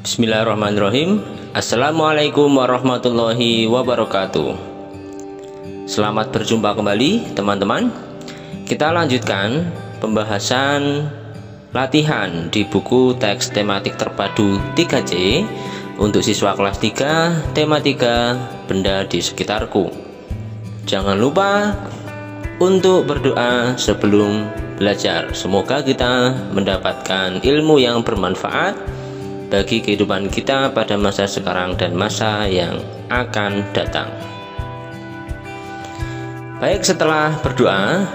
Bismillahirrahmanirrahim. Assalamualaikum warahmatullahi wabarakatuh. Selamat berjumpa kembali teman-teman. Kita lanjutkan pembahasan latihan di buku teks tematik terpadu 3C untuk siswa kelas 3 tematika benda di sekitarku. Jangan lupa untuk berdoa sebelum belajar. Semoga kita mendapatkan ilmu yang bermanfaat bagi kehidupan kita pada masa sekarang dan masa yang akan datang. Baik, setelah berdoa,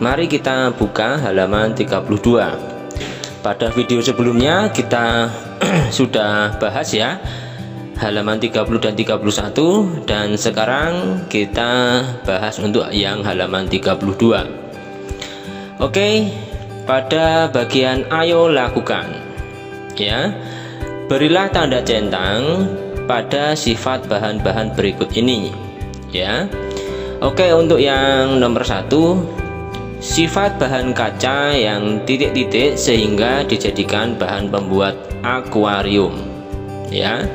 mari kita buka halaman 32. Pada video sebelumnya kita sudah bahas ya halaman 30 dan 31, dan sekarang kita bahas untuk yang halaman 32. Oke, pada bagian ayo lakukan ya, berilah tanda centang pada sifat bahan-bahan berikut ini ya. Oke, untuk yang nomor 1, sifat bahan kaca yang titik-titik sehingga dijadikan bahan pembuat akuarium ya.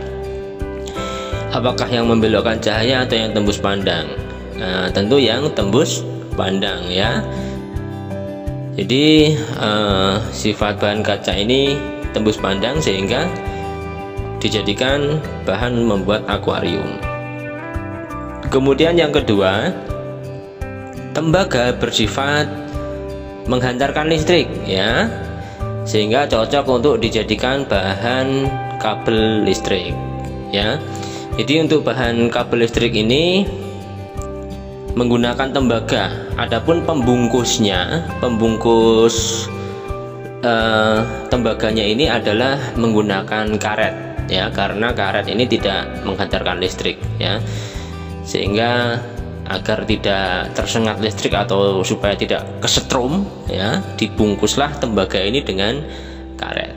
Apakah yang membelokkan cahaya atau yang tembus pandang? Nah, tentu yang tembus pandang ya. Jadi sifat bahan kaca ini tembus pandang sehingga dijadikan bahan membuat akuarium. Kemudian yang kedua, tembaga bersifat menghantarkan listrik ya, sehingga cocok untuk dijadikan bahan kabel listrik ya. Jadi untuk bahan kabel listrik ini menggunakan tembaga. Adapun pembungkus tembaganya ini adalah menggunakan karet ya, karena karet ini tidak menghantarkan listrik ya, sehingga agar tidak tersengat listrik atau supaya tidak kesetrum ya, dibungkuslah tembaga ini dengan karet.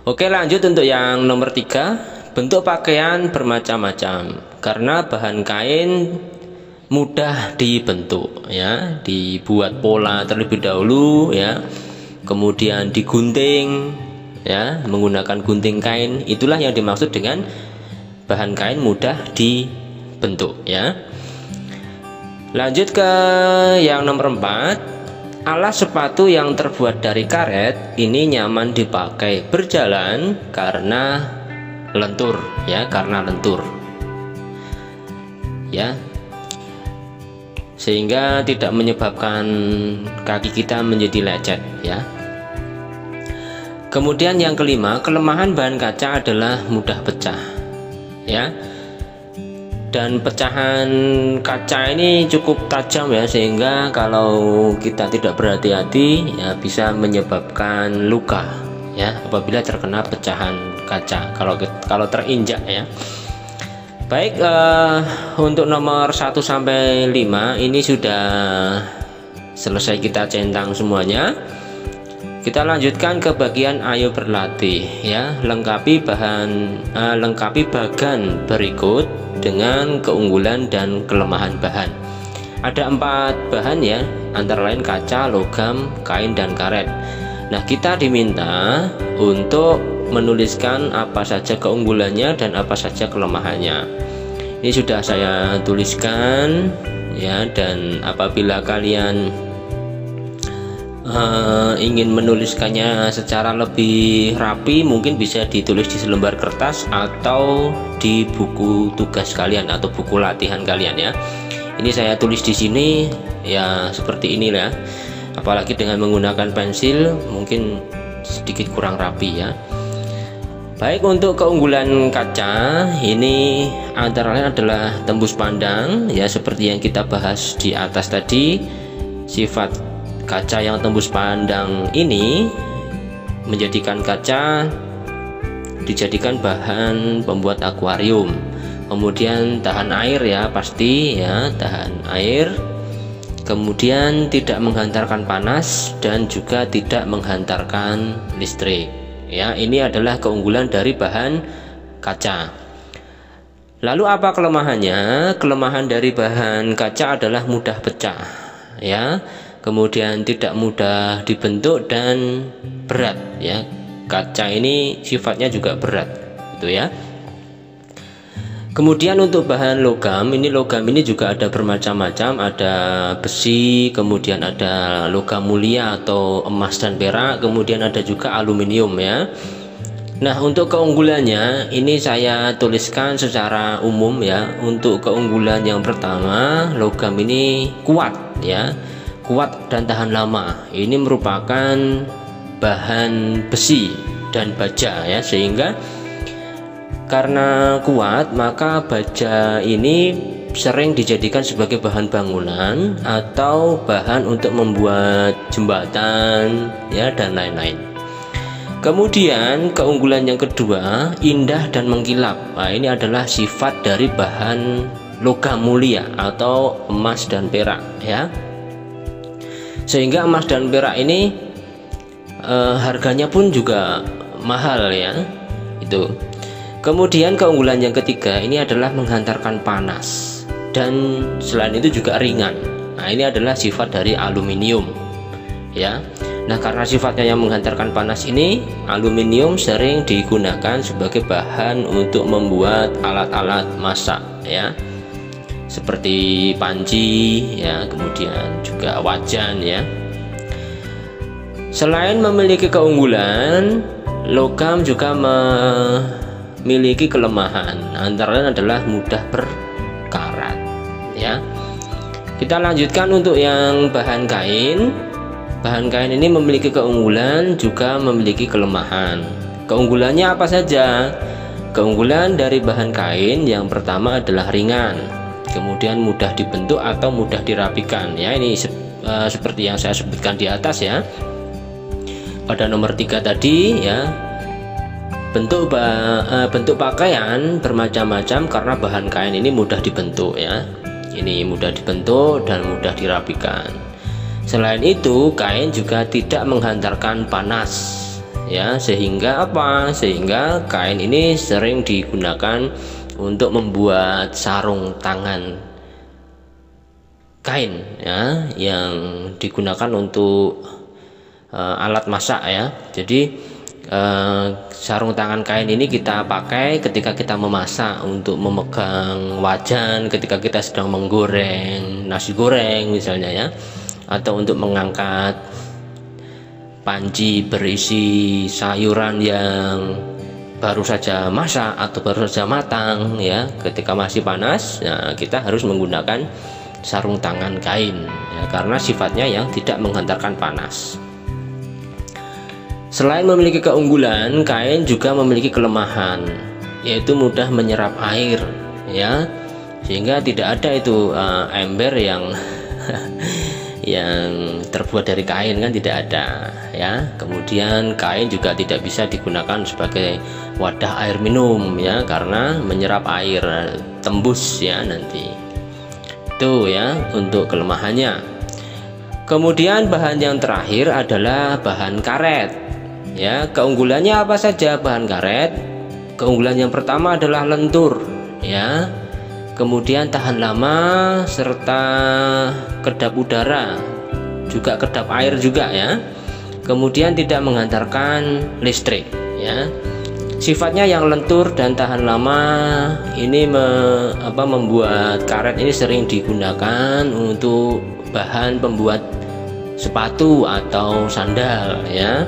Oke, lanjut untuk yang nomor 3, bentuk pakaian bermacam-macam karena bahan kain mudah dibentuk ya, dibuat pola terlebih dahulu ya, kemudian digunting ya, menggunakan gunting kain. Itulah yang dimaksud dengan bahan kain mudah dibentuk ya. Lanjut ke yang nomor 4, alas sepatu yang terbuat dari karet ini nyaman dipakai berjalan karena lentur ya, ya, sehingga tidak menyebabkan kaki kita menjadi lecet ya. Kemudian yang kelima, kelemahan bahan kaca adalah mudah pecah ya, dan pecahan kaca ini cukup tajam ya, sehingga kalau kita tidak berhati-hati ya bisa menyebabkan luka ya apabila terkena pecahan kaca kalau terinjak ya. Baik, untuk nomor 1 sampai 5 ini sudah selesai kita centang semuanya. Kita lanjutkan ke bagian ayo berlatih ya. Lengkapi bagan berikut dengan keunggulan dan kelemahan bahan. Ada 4 bahan ya, antara lain kaca, logam, kain, dan karet. Nah, kita diminta untuk menuliskan apa saja keunggulannya dan apa saja kelemahannya. Ini sudah saya tuliskan ya, dan apabila kalian ingin menuliskannya secara lebih rapi, mungkin bisa ditulis di selembar kertas atau di buku tugas kalian atau buku latihan kalian ya. Ini saya tulis di sini ya seperti ini ya. Apalagi dengan menggunakan pensil mungkin sedikit kurang rapi ya. Baik, untuk keunggulan kaca ini antara lain adalah tembus pandang ya, seperti yang kita bahas di atas tadi. Sifat kaca yang tembus pandang ini menjadikan kaca dijadikan bahan pembuat akuarium. Kemudian tahan air ya, pasti ya, tahan air. Kemudian tidak menghantarkan panas dan juga tidak menghantarkan listrik ya. Ini adalah keunggulan dari bahan kaca. Lalu apa kelemahannya? Kelemahan dari bahan kaca adalah mudah pecah ya, kemudian tidak mudah dibentuk dan berat ya. kaca ini sifatnya juga berat gitu ya. Kemudian untuk bahan logam ini juga ada bermacam-macam, ada besi, kemudian ada logam mulia atau emas dan perak, kemudian ada juga aluminium ya. Nah, untuk keunggulannya ini saya tuliskan secara umum ya. Untuk keunggulan yang pertama, logam ini kuat ya, kuat dan tahan lama. Ini merupakan bahan besi dan baja ya, sehingga karena kuat maka baja ini sering dijadikan sebagai bahan bangunan atau bahan untuk membuat jembatan ya, dan lain-lain. Kemudian keunggulan yang kedua, indah dan mengkilap. Nah, ini adalah sifat dari bahan logam mulia atau emas dan perak ya. Sehingga emas dan perak ini harganya pun juga mahal ya. Itu. Kemudian keunggulan yang ketiga ini adalah menghantarkan panas dan selain itu juga ringan. Nah, ini adalah sifat dari aluminium ya. Nah, karena sifatnya yang menghantarkan panas ini, aluminium sering digunakan sebagai bahan untuk membuat alat-alat masak ya, seperti panci ya, kemudian juga wajan ya. Selain memiliki keunggulan, logam juga memiliki kelemahan, antara lain adalah mudah berkarat ya. Kita lanjutkan untuk yang bahan kain. Bahan kain ini memiliki keunggulan juga memiliki kelemahan. Keunggulannya apa saja? Keunggulan dari bahan kain yang pertama adalah ringan, kemudian mudah dibentuk atau mudah dirapikan ya. Ini seperti yang saya sebutkan di atas ya. Pada nomor 3 tadi ya, bentuk pakaian bermacam-macam karena bahan kain ini mudah dibentuk ya. Ini mudah dibentuk dan mudah dirapikan. Selain itu, kain juga tidak menghantarkan panas ya, sehingga apa? Sehingga kain ini sering digunakan untuk membuat sarung tangan kain ya, yang digunakan untuk alat masak ya. Jadi sarung tangan kain ini kita pakai ketika kita memasak, untuk memegang wajan ketika kita sedang menggoreng nasi goreng misalnya ya, atau untuk mengangkat panci berisi sayuran yang baru saja masak atau baru saja matang ya, ketika masih panas. Nah, kita harus menggunakan sarung tangan kain ya, karena sifatnya yang tidak menghantarkan panas. Selain memiliki keunggulan, kain juga memiliki kelemahan, yaitu mudah menyerap air ya, sehingga tidak ada itu ember yang yang terbuat dari kain, kan tidak ada ya. Kemudian kain juga tidak bisa digunakan sebagai wadah air minum ya, karena menyerap air tembus ya nanti. Itu ya untuk kelemahannya. Kemudian bahan yang terakhir adalah bahan karet ya. Keunggulannya apa saja bahan karet? Keunggulan yang pertama adalah lentur ya, kemudian tahan lama serta kedap udara, juga kedap air juga ya. Kemudian tidak menghantarkan listrik ya. Sifatnya yang lentur dan tahan lama ini membuat karet ini sering digunakan untuk bahan pembuat sepatu atau sandal ya.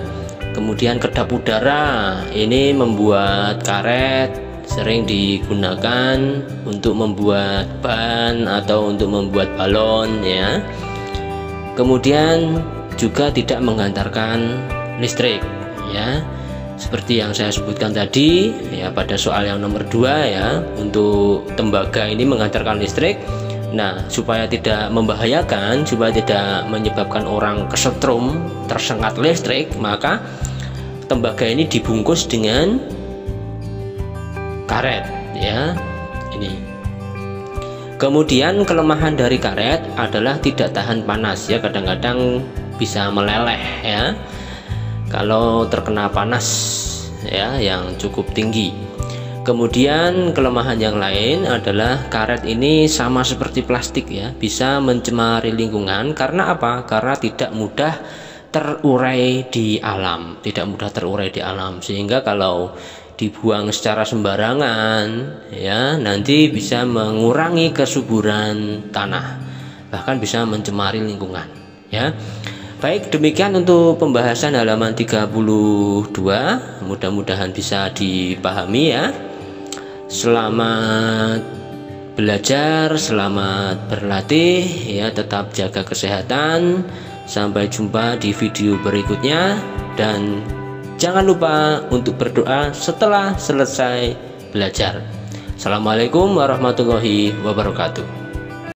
Kemudian kedap udara ini membuat karet sering digunakan untuk membuat ban atau untuk membuat balon ya. Kemudian juga tidak menghantarkan listrik ya, seperti yang saya sebutkan tadi ya pada soal yang nomor 2 ya. Untuk tembaga ini menghantarkan listrik. Nah, supaya tidak membahayakan, supaya tidak menyebabkan orang kesetrum, tersengat listrik, maka tembaga ini dibungkus dengan karet ya. Ini. Kemudian kelemahan dari karet adalah tidak tahan panas ya, kadang-kadang bisa meleleh ya kalau terkena panas ya yang cukup tinggi. Kemudian kelemahan yang lain adalah karet ini sama seperti plastik ya, bisa mencemari lingkungan. Karena apa? Karena tidak mudah terurai di alam, sehingga kalau dibuang secara sembarangan ya nanti bisa mengurangi kesuburan tanah, bahkan bisa mencemari lingkungan ya. Baik, demikian untuk pembahasan halaman 32, mudah-mudahan bisa dipahami ya. Selamat belajar, selamat berlatih ya, tetap jaga kesehatan. Sampai jumpa di video berikutnya, dan jangan lupa untuk berdoa setelah selesai belajar. Assalamualaikum warahmatullahi wabarakatuh.